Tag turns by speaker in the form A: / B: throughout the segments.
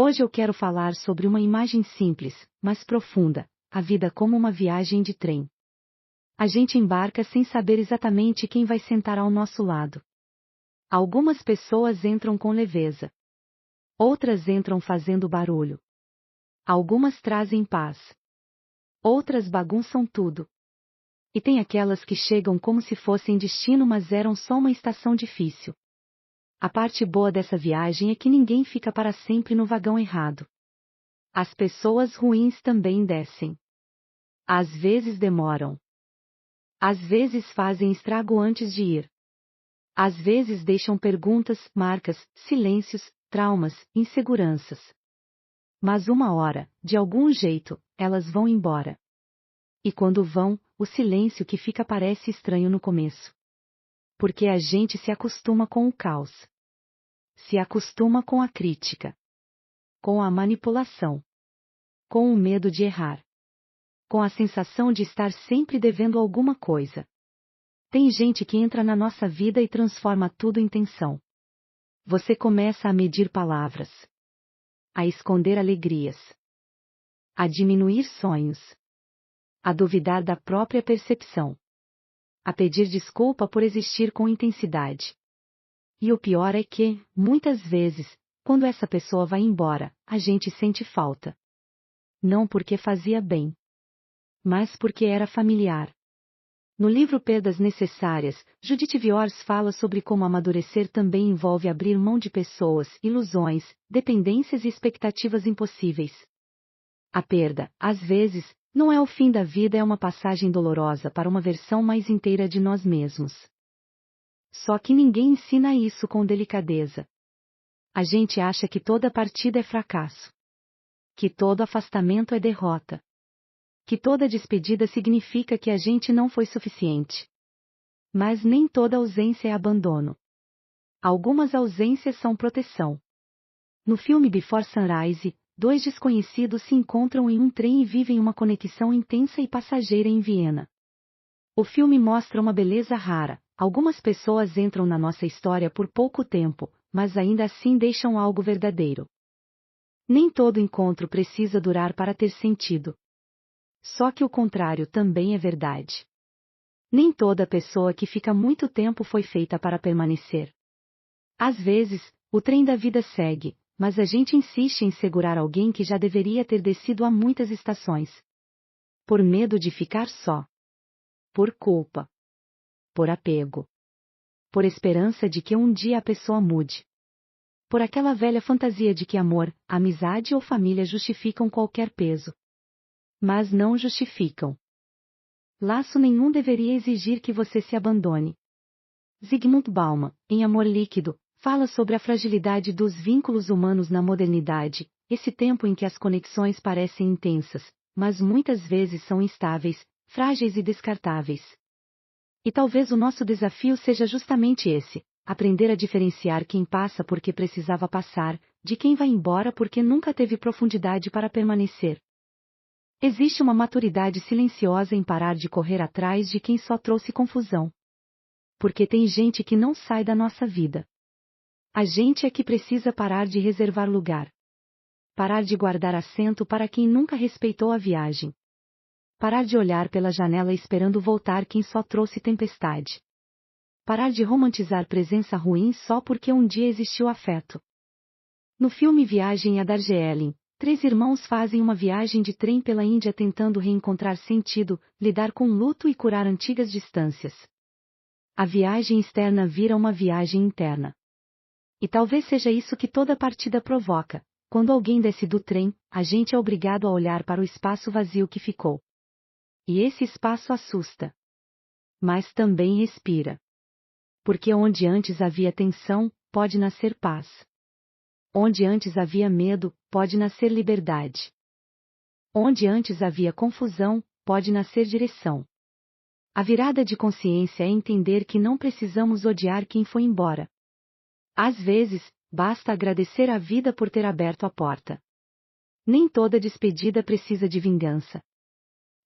A: Hoje eu quero falar sobre uma imagem simples, mas profunda, a vida como uma viagem de trem. A gente embarca sem saber exatamente quem vai sentar ao nosso lado. Algumas pessoas entram com leveza. Outras entram fazendo barulho. Algumas trazem paz. Outras bagunçam tudo. E tem aquelas que chegam como se fossem destino, mas eram só uma estação difícil. A parte boa dessa viagem é que ninguém fica para sempre no vagão errado. As pessoas ruins também descem. Às vezes demoram. Às vezes fazem estrago antes de ir. Às vezes deixam perguntas, marcas, silêncios, traumas, inseguranças. Mas uma hora, de algum jeito, elas vão embora. E quando vão, o silêncio que fica parece estranho no começo. Porque a gente se acostuma com o caos. Se acostuma com a crítica. Com a manipulação. Com o medo de errar. Com a sensação de estar sempre devendo alguma coisa. Tem gente que entra na nossa vida e transforma tudo em tensão. Você começa a medir palavras. A esconder alegrias. A diminuir sonhos. A duvidar da própria percepção. A pedir desculpa por existir com intensidade. E o pior é que, muitas vezes, quando essa pessoa vai embora, a gente sente falta. Não porque fazia bem. Mas porque era familiar. No livro Perdas Necessárias, Judith Viors fala sobre como amadurecer também envolve abrir mão de pessoas, ilusões, dependências e expectativas impossíveis. A perda, às vezes, não é o fim da vida, é uma passagem dolorosa para uma versão mais inteira de nós mesmos. Só que ninguém ensina isso com delicadeza. A gente acha que toda partida é fracasso. Que todo afastamento é derrota. Que toda despedida significa que a gente não foi suficiente. Mas nem toda ausência é abandono. Algumas ausências são proteção. No filme Before Sunrise, dois desconhecidos se encontram em um trem e vivem uma conexão intensa e passageira em Viena. O filme mostra uma beleza rara. Algumas pessoas entram na nossa história por pouco tempo, mas ainda assim deixam algo verdadeiro. Nem todo encontro precisa durar para ter sentido. Só que o contrário também é verdade. Nem toda pessoa que fica muito tempo foi feita para permanecer. Às vezes, o trem da vida segue, mas a gente insiste em segurar alguém que já deveria ter descido há muitas estações. Por medo de ficar só. Por culpa. Por apego. Por esperança de que um dia a pessoa mude. Por aquela velha fantasia de que amor, amizade ou família justificam qualquer peso. Mas não justificam. Laço nenhum deveria exigir que você se abandone. Zygmunt Bauman, em Amor Líquido, fala sobre a fragilidade dos vínculos humanos na modernidade, esse tempo em que as conexões parecem intensas, mas muitas vezes são instáveis, frágeis e descartáveis. E talvez o nosso desafio seja justamente esse: aprender a diferenciar quem passa porque precisava passar, de quem vai embora porque nunca teve profundidade para permanecer. Existe uma maturidade silenciosa em parar de correr atrás de quem só trouxe confusão. Porque tem gente que não sai da nossa vida. A gente é que precisa parar de reservar lugar. Parar de guardar assento para quem nunca respeitou a viagem. Parar de olhar pela janela esperando voltar quem só trouxe tempestade. Parar de romantizar presença ruim só porque um dia existiu afeto. No filme Viagem a Darjeeling, 3 irmãos fazem uma viagem de trem pela Índia tentando reencontrar sentido, lidar com luto e curar antigas distâncias. A viagem externa vira uma viagem interna. E talvez seja isso que toda partida provoca. Quando alguém desce do trem, a gente é obrigado a olhar para o espaço vazio que ficou. E esse espaço assusta. Mas também respira. Porque onde antes havia tensão, pode nascer paz. Onde antes havia medo, pode nascer liberdade. Onde antes havia confusão, pode nascer direção. A virada de consciência é entender que não precisamos odiar quem foi embora. Às vezes, basta agradecer à vida por ter aberto a porta. Nem toda despedida precisa de vingança.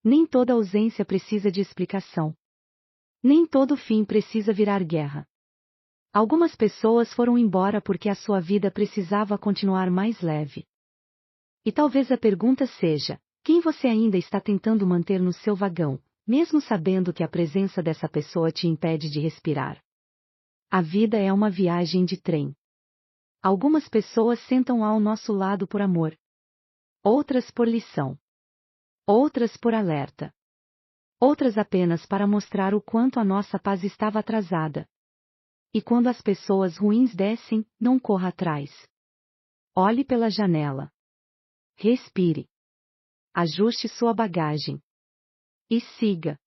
A: Nem toda ausência precisa de explicação. Nem todo fim precisa virar guerra. Algumas pessoas foram embora porque a sua vida precisava continuar mais leve. E talvez a pergunta seja: quem você ainda está tentando manter no seu vagão, mesmo sabendo que a presença dessa pessoa te impede de respirar? A vida é uma viagem de trem. Algumas pessoas sentam ao nosso lado por amor. Outras por lição. Outras por alerta. Outras apenas para mostrar o quanto a nossa paz estava atrasada. E quando as pessoas ruins descem, não corra atrás. Olhe pela janela. Respire. Ajuste sua bagagem. E siga.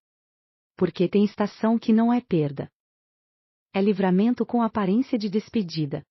A: Porque tem estação que não é perda. É livramento com aparência de despedida.